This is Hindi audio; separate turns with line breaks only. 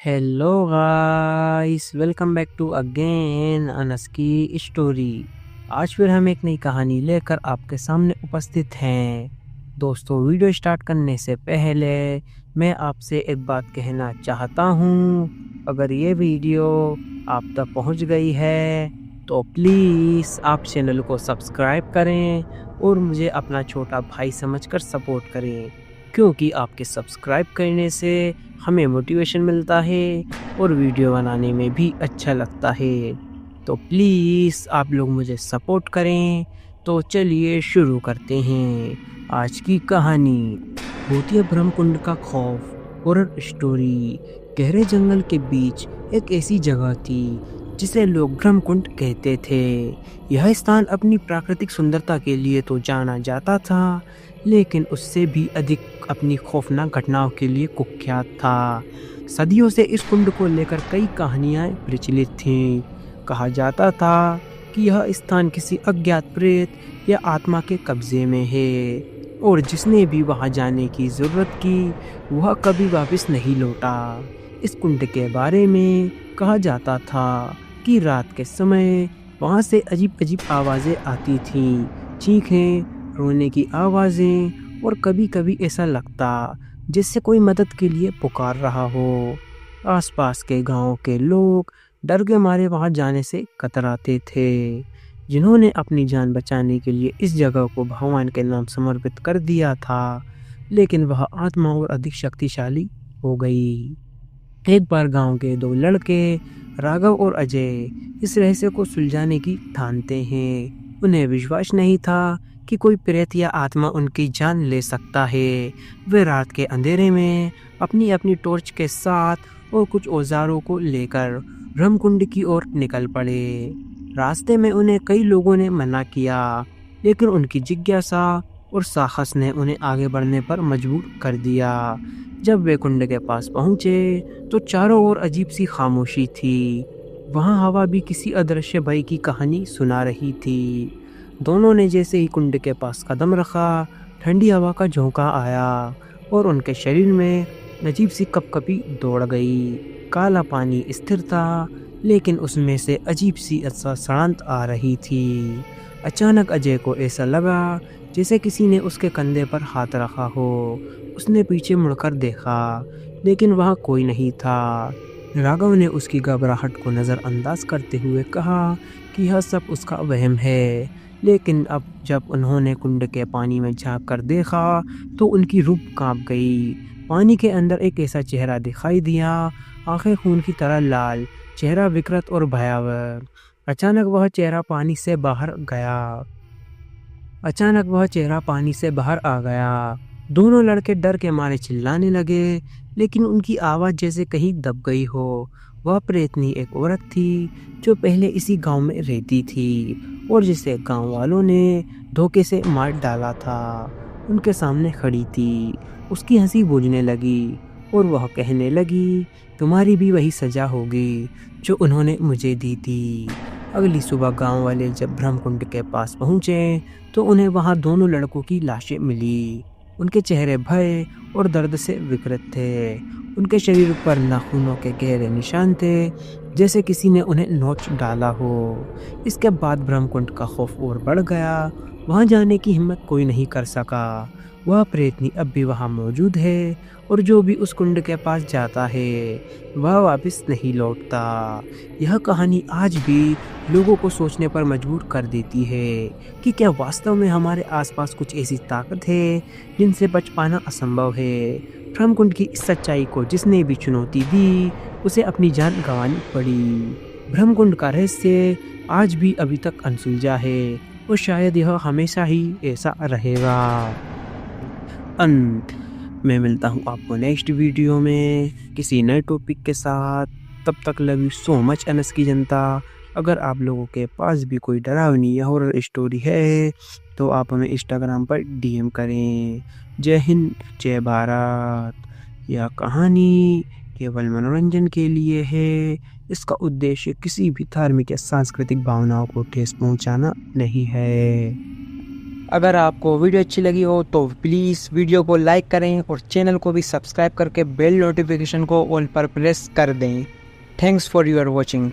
Hello guys, welcome back to again Anas की स्टोरी। आज फिर हम एक नई कहानी लेकर आपके सामने उपस्थित हैं। दोस्तों, वीडियो स्टार्ट करने से पहले मैं आपसे एक बात कहना चाहता हूँ। अगर ये वीडियो आप तक पहुँच गई है तो प्लीज़ आप चैनल को सब्सक्राइब करें और मुझे अपना छोटा भाई समझकर सपोर्ट करें, क्योंकि आपके सब्सक्राइब करने से हमें मोटिवेशन मिलता है और वीडियो बनाने में भी अच्छा लगता है। तो प्लीज़ आप लोग मुझे सपोर्ट करें। तो चलिए शुरू करते हैं आज की कहानी। भूतिया ब्रह्मकुंड का खौफ हॉरर स्टोरी। गहरे जंगल के बीच एक ऐसी जगह थी जिसे लोग ब्रह्मकुंड कहते थे। यह स्थान अपनी प्राकृतिक सुंदरता के लिए तो जाना जाता था, लेकिन उससे भी अधिक अपनी खौफनाक घटनाओं के लिए कुख्यात था। सदियों से इस कुंड को लेकर कई कहानियां प्रचलित थीं। कहा जाता था कि यह स्थान किसी अज्ञात प्रेत या आत्मा के कब्जे में है और जिसने भी वहां जाने की जरूरत की वह कभी वापस नहीं लौटा। इस कुंड के बारे में कहा जाता था कि रात के समय वहां से अजीब अजीब आवाजें आती थीं, चीखें, रोने की आवाजें, और कभी कभी ऐसा लगता जैसे कोई मदद के लिए पुकार रहा हो। आसपास के गांव के लोग डर के मारे वहां जाने से कतराते थे। जिन्होंने अपनी जान बचाने के लिए इस जगह को भगवान के नाम समर्पित कर दिया था, लेकिन वह आत्मा और अधिक शक्तिशाली हो गई। एक बार गांव के दो लड़के राघव और अजय इस रहस्य को सुलझाने की ठानते हैं। उन्हें विश्वास नहीं था कि कोई प्रेत या आत्मा उनकी जान ले सकता है। वे रात के अंधेरे में अपनी अपनी टॉर्च के साथ और कुछ औजारों को लेकर ब्रह्मकुंड की ओर निकल पड़े। रास्ते में उन्हें कई लोगों ने मना किया, लेकिन उनकी जिज्ञासा और साहस ने उन्हें आगे बढ़ने पर मजबूर कर दिया। जब वे कुंड के पास पहुंचे तो चारों ओर अजीब सी खामोशी थी। वहां हवा भी किसी अदृश्य भय की कहानी सुना रही थी। दोनों ने जैसे ही कुंड के पास कदम रखा, ठंडी हवा का झोंका आया और उनके शरीर में अजीब सी कपकपी दौड़ गई। काला पानी स्थिर था, लेकिन उसमें से अजीब सी सड़ांत आ रही थी। अचानक अजय को ऐसा लगा जैसे किसी ने उसके कंधे पर हाथ रखा हो। उसने पीछे मुड़कर देखा, लेकिन वहाँ कोई नहीं था। राघव ने उसकी घबराहट को नज़रअंदाज करते हुए कहा कि यह सब उसका वहम है, लेकिन अब जब उन्होंने कुंड के पानी में झांक कर देखा तो उनकी रूह कांप गई। पानी के अंदर एक ऐसा चेहरा दिखाई दिया, आंखें खून की तरह लाल, चेहरा विकृत और भयावह। अचानक वह चेहरा पानी से बाहर आ गया। दोनों लड़के डर के मारे चिल्लाने लगे, लेकिन उनकी आवाज़ जैसे कहीं दब गई हो। वह प्रेतनी एक औरत थी जो पहले इसी गांव में रहती थी और जिसे गांव वालों ने धोखे से मार डाला था। उनके सामने खड़ी थी। उसकी हंसी बूझने लगी और वह कहने लगी, तुम्हारी भी वही सजा होगी जो उन्होंने मुझे दी थी। अगली सुबह गांव वाले जब ब्रह्मकुंड के पास पहुंचे तो उन्हें वहां दोनों लड़कों की लाशें मिली। उनके चेहरे भय और दर्द से विकृत थे। उनके शरीर पर नाखूनों के गहरे निशान थे, जैसे किसी ने उन्हें नोच डाला हो। इसके बाद ब्रह्मकुंड का खौफ और बढ़ गया। वहां जाने की हिम्मत कोई नहीं कर सका। वह प्रेतनी अब भी वहां मौजूद है और जो भी उस कुंड के पास जाता है वह वापस नहीं लौटता। यह कहानी आज भी लोगों को सोचने पर मजबूर कर देती है कि क्या वास्तव में हमारे आसपास कुछ ऐसी ताकत है जिनसे बच पाना असंभव है। ब्रह्मकुंड की इस सच्चाई को जिसने भी चुनौती दी उसे अपनी जान गंवानी पड़ी। ब्रह्मकुंड का रहस्य आज भी अभी तक अनसुलझा है और शायद यह हमेशा ही ऐसा रहेगा। अंत मैं मिलता हूँ आपको नेक्स्ट वीडियो में किसी नए टॉपिक के साथ। तब तक love you so much Anas की जनता। अगर आप लोगों के पास भी कोई डरावनी या हॉरर स्टोरी है तो आप हमें इंस्टाग्राम पर डीएम करें। जय हिंद, जय भारत। यह कहानी केवल मनोरंजन के लिए है। इसका उद्देश्य किसी भी धार्मिक या सांस्कृतिक भावनाओं को ठेस पहुंचाना नहीं है। अगर आपको वीडियो अच्छी लगी हो तो प्लीज़ वीडियो को लाइक करें और चैनल को भी सब्सक्राइब करके बेल नोटिफिकेशन को ऑल पर प्रेस कर दें। Thanks for your watching.